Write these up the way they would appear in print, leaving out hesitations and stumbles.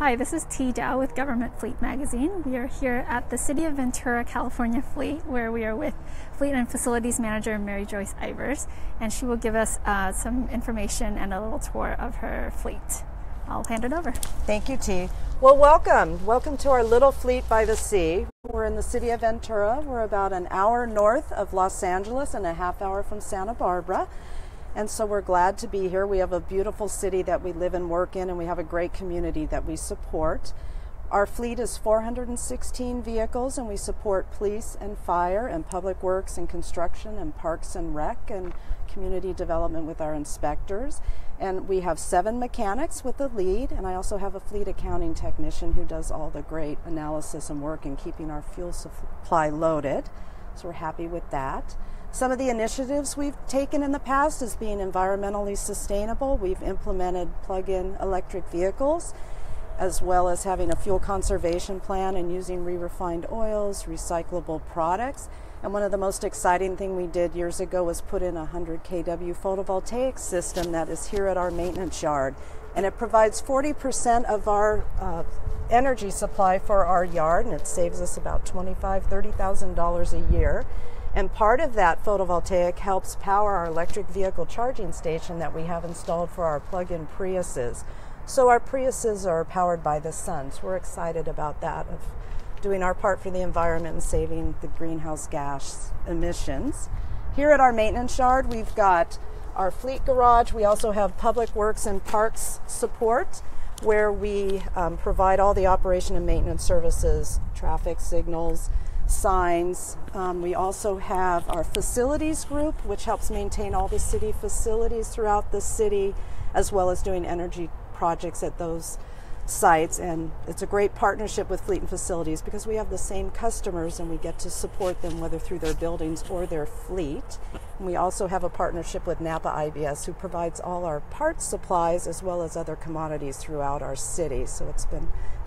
Hi, this is T. Dow with Government Fleet Magazine. We are here at the City of Ventura, California Fleet, where we are with Fleet and Facilities Manager Mary Joyce Ivers, and she will give us some information and a little tour of her fleet. I'll hand it over. Thank you, T. Well, welcome. Welcome to our little fleet by the sea. We're in the City of Ventura. We're about an hour north of Los Angeles and a half hour from Santa Barbara. And so we're glad to be here. We have a beautiful city that we live and work in, and we have a great community that we support. Our fleet is 416 vehicles, and we support police and fire and public works and construction and parks and rec and community development with our inspectors. And we have 7 mechanics with the lead, and I also have a fleet accounting technician who does all the great analysis and work in keeping our fuel supply loaded. So we're happy with that. Some of the initiatives we've taken in the past is being environmentally sustainable. We've implemented plug-in electric vehicles, as well as having a fuel conservation plan and using re-refined oils, recyclable products. And one of the most exciting things we did years ago was put in a 100 kW photovoltaic system that is here at our maintenance yard. And it provides 40% of our energy supply for our yard, and it saves us about $25,000, $30,000 a year. And part of that photovoltaic helps power our electric vehicle charging station that we have installed for our plug-in Priuses. So our Priuses are powered by the sun. So we're excited about that, of doing our part for the environment and saving the greenhouse gas emissions. Here at our maintenance yard, we've got our fleet garage. We also have public works and parks support, where we provide all the operation and maintenance services, traffic signals, signs. We also have our facilities group, which helps maintain all the city facilities throughout the city, as well as doing energy projects at those sites. And it's a great partnership with Fleet and Facilities because we have the same customers and we get to support them whether through their buildings or their fleet. And we also have a partnership with Napa IBS, who provides all our parts supplies as well as other commodities throughout our city. So it's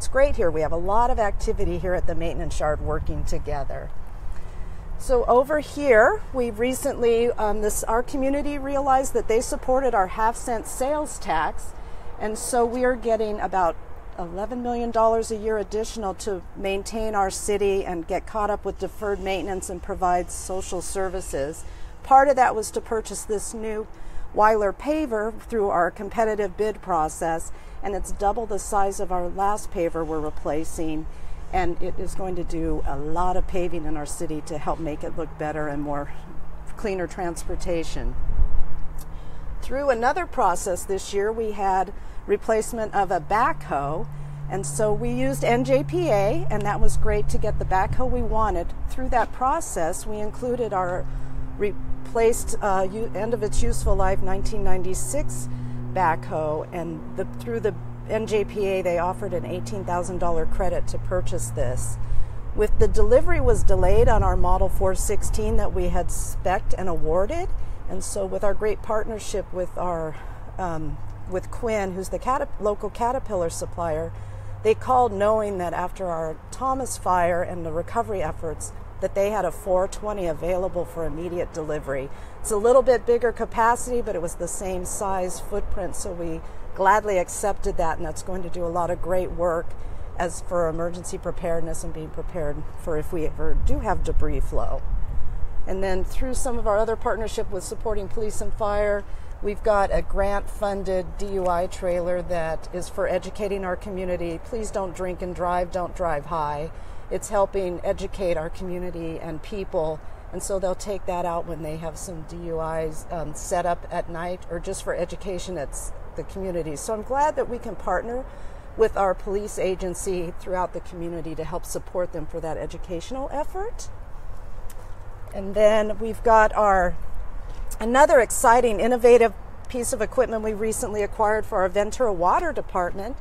great here. We have a lot of activity here at the maintenance yard working together. So over here, we recently, our community realized that they supported our half-cent sales tax, and so we are getting about $11 million a year additional to maintain our city and get caught up with deferred maintenance and provide social services. Part of that was to purchase this new Weiler paver through our competitive bid process, and it's double the size of our last paver we're replacing, and it is going to do a lot of paving in our city to help make it look better and more cleaner transportation. Through another process this year, we had replacement of a backhoe, and so we used NJPA, and that was great to get the backhoe we wanted. Through that process, we included our replaced end of its useful life 1996 backhoe, and through the NJPA they offered an $18,000 credit to purchase this. With the delivery was delayed on our Model 416 that we had spec'd and awarded, and so with our great partnership with our with Quinn, who's the local Caterpillar supplier, they called knowing that after our Thomas fire and the recovery efforts that they had a 420 available for immediate delivery. It's a little bit bigger capacity, but it was the same size footprint, so we gladly accepted that, and that's going to do a lot of great work as for emergency preparedness and being prepared for if we ever do have debris flow. And then through some of our other partnership with supporting police and fire, we've got a grant-funded DUI trailer that is for educating our community. Please don't drink and drive, don't drive high. It's helping educate our community and people, and so they'll take that out when they have some DUIs set up at night or just for education at the community. So I'm glad that we can partner with our police agency throughout the community to help support them for that educational effort. And then we've got another exciting, innovative piece of equipment we recently acquired for our Ventura Water Department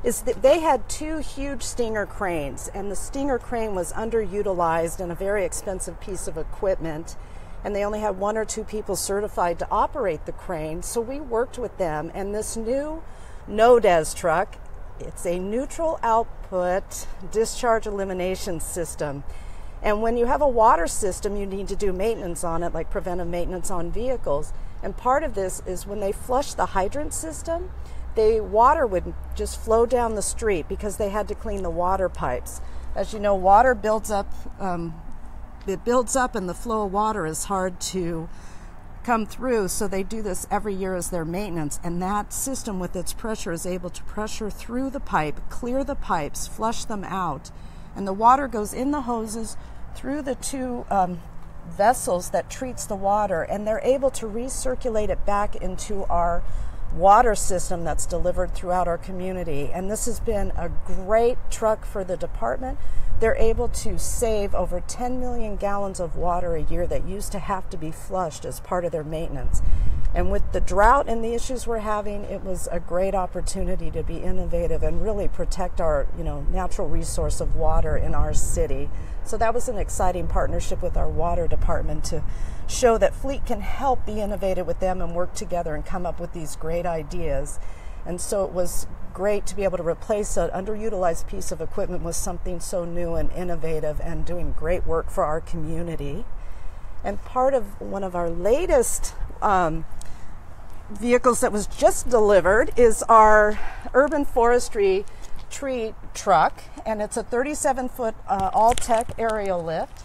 is that they had 2 huge Stinger cranes, and the Stinger crane was underutilized and a very expensive piece of equipment, and they only had 1 or 2 people certified to operate the crane. So we worked with them, and this new NODES truck, it's a neutral output discharge elimination system. And when you have a water system, you need to do maintenance on it, like preventive maintenance on vehicles. And part of this is when they flush the hydrant system, water would just flow down the street because they had to clean the water pipes. As you know, water builds up, it builds up, and the flow of water is hard to come through, so they do this every year as their maintenance, and that system with its pressure is able to pressure through the pipe, clear the pipes, flush them out, and the water goes in the hoses through the two vessels that treats the water, and they're able to recirculate it back into our water system that's delivered throughout our community. And this has been a great truck for the department. They're able to save over 10 million gallons of water a year that used to have to be flushed as part of their maintenance. And with the drought and the issues we're having, it was a great opportunity to be innovative and really protect our, natural resource of water in our city. So that was an exciting partnership with our water department to show that Fleet can help be innovative with them and work together and come up with these great ideas. And so it was great to be able to replace an underutilized piece of equipment with something so new and innovative and doing great work for our community. And part of one of our latest vehicles that was just delivered is our urban forestry tree truck, and it's a 37-foot all-tech aerial lift.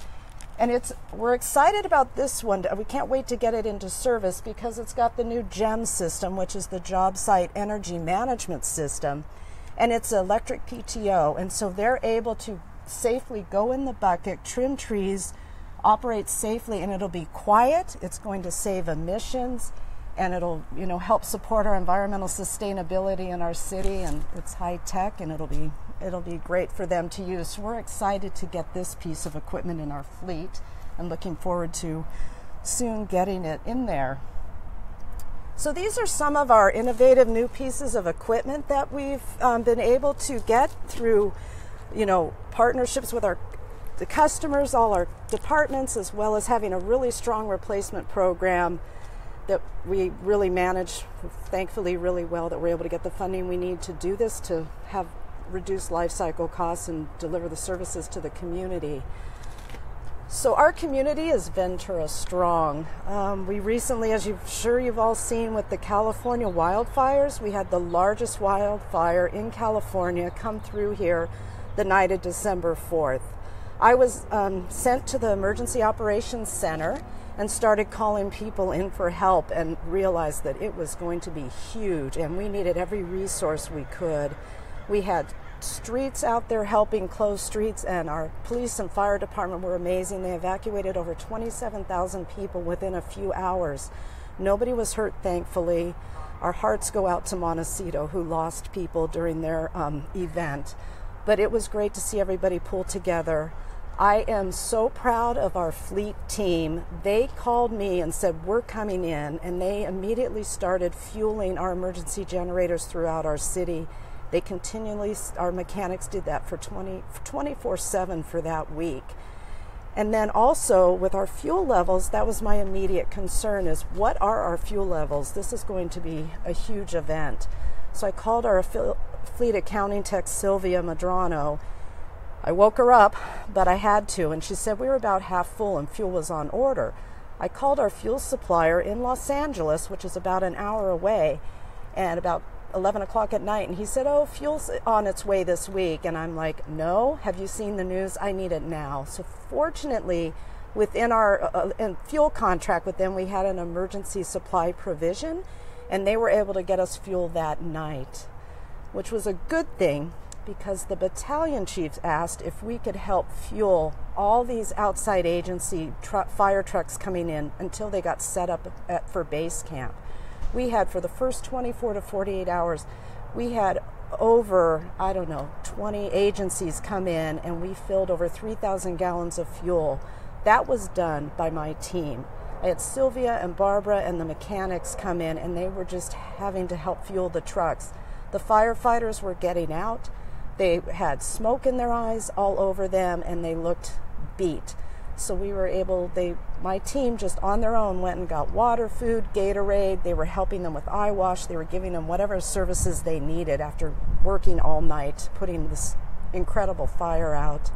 And we're excited about this one. We can't wait to get it into service because it's got the new GEM system, which is the Job Site Energy Management System, and it's electric PTO. And so they're able to safely go in the bucket, trim trees, operate safely, and it'll be quiet. It's going to save emissions, and it'll help support our environmental sustainability in our city, and it's high tech, and it'll be great for them to use. So we're excited to get this piece of equipment in our fleet and looking forward to soon getting it in there. So these are some of our innovative new pieces of equipment that we've been able to get through partnerships with the customers, all our departments, as well as having a really strong replacement program that we really manage, thankfully, really well, that we're able to get the funding we need to do this, to have reduced life cycle costs and deliver the services to the community. So our community is Ventura strong. We recently, as you've all seen with the California wildfires, we had the largest wildfire in California come through here the night of December 4th. I was sent to the Emergency Operations Center and started calling people in for help and realized that it was going to be huge and we needed every resource we could. We had streets out there helping close streets, and our police and fire department were amazing. They evacuated over 27,000 people within a few hours. Nobody was hurt, thankfully. Our hearts go out to Montecito, who lost people during their event. But it was great to see everybody pull together. I am so proud of our fleet team. They called me and said, we're coming in, and they immediately started fueling our emergency generators throughout our city. They continually, our mechanics did that for 24/7 for that week. And then also with our fuel levels, that was my immediate concern, is what are our fuel levels? This is going to be a huge event. So I called our fleet accounting tech, Sylvia Madrano. I woke her up, but I had to, and she said we were about half full and fuel was on order. I called our fuel supplier in Los Angeles, which is about an hour away, and about 11 o'clock at night, and he said, oh, fuel's on its way this week. And I'm like, no, have you seen the news? I need it now. So fortunately, within our fuel contract with them, we had an emergency supply provision, and they were able to get us fuel that night, which was a good thing, because the battalion chiefs asked if we could help fuel all these outside agency fire trucks coming in until they got set up for base camp. We had, for the first 24 to 48 hours, we had over, 20 agencies come in, and we filled over 3,000 gallons of fuel. That was done by my team. I had Sylvia and Barbara and the mechanics come in, and they were just having to help fuel the trucks. The firefighters were getting out. They had smoke in their eyes all over them, and they looked beat. So we were able, my team just on their own went and got water, food, Gatorade. They were helping them with eye wash. They were giving them whatever services they needed after working all night, putting this incredible fire out.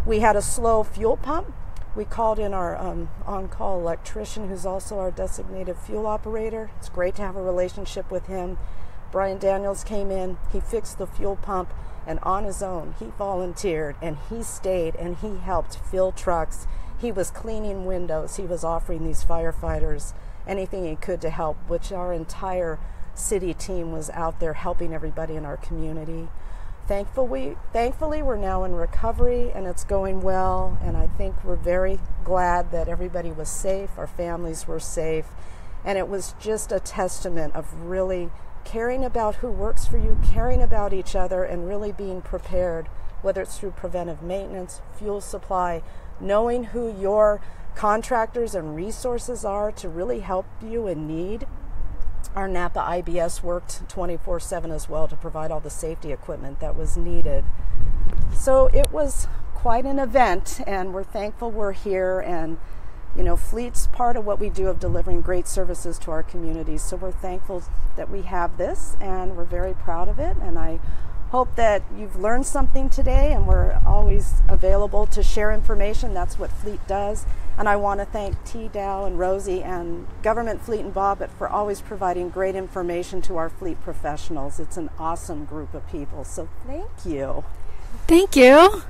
We had a slow fuel pump. We called in our on-call electrician, who's also our designated fuel operator. It's great to have a relationship with him. Brian Daniels came in, he fixed the fuel pump, and on his own, he volunteered, and he stayed, and he helped fill trucks. He was cleaning windows. He was offering these firefighters anything he could to help, which our entire city team was out there helping everybody in our community. Thankfully, we're now in recovery, and it's going well, and I think we're very glad that everybody was safe, our families were safe, and it was just a testament of really caring about who works for you, caring about each other, and really being prepared, whether it's through preventive maintenance, fuel supply, knowing who your contractors and resources are to really help you in need. Our Napa IBS worked 24/7 as well to provide all the safety equipment that was needed. So it was quite an event, and we're thankful we're here, and Fleet's part of what we do of delivering great services to our communities. So we're thankful that we have this, and we're very proud of it. And I hope that you've learned something today, and we're always available to share information. That's what Fleet does. And I want to thank T. Dow and Rosie and Government Fleet and Bob for always providing great information to our fleet professionals. It's an awesome group of people. So thank you. Thank you.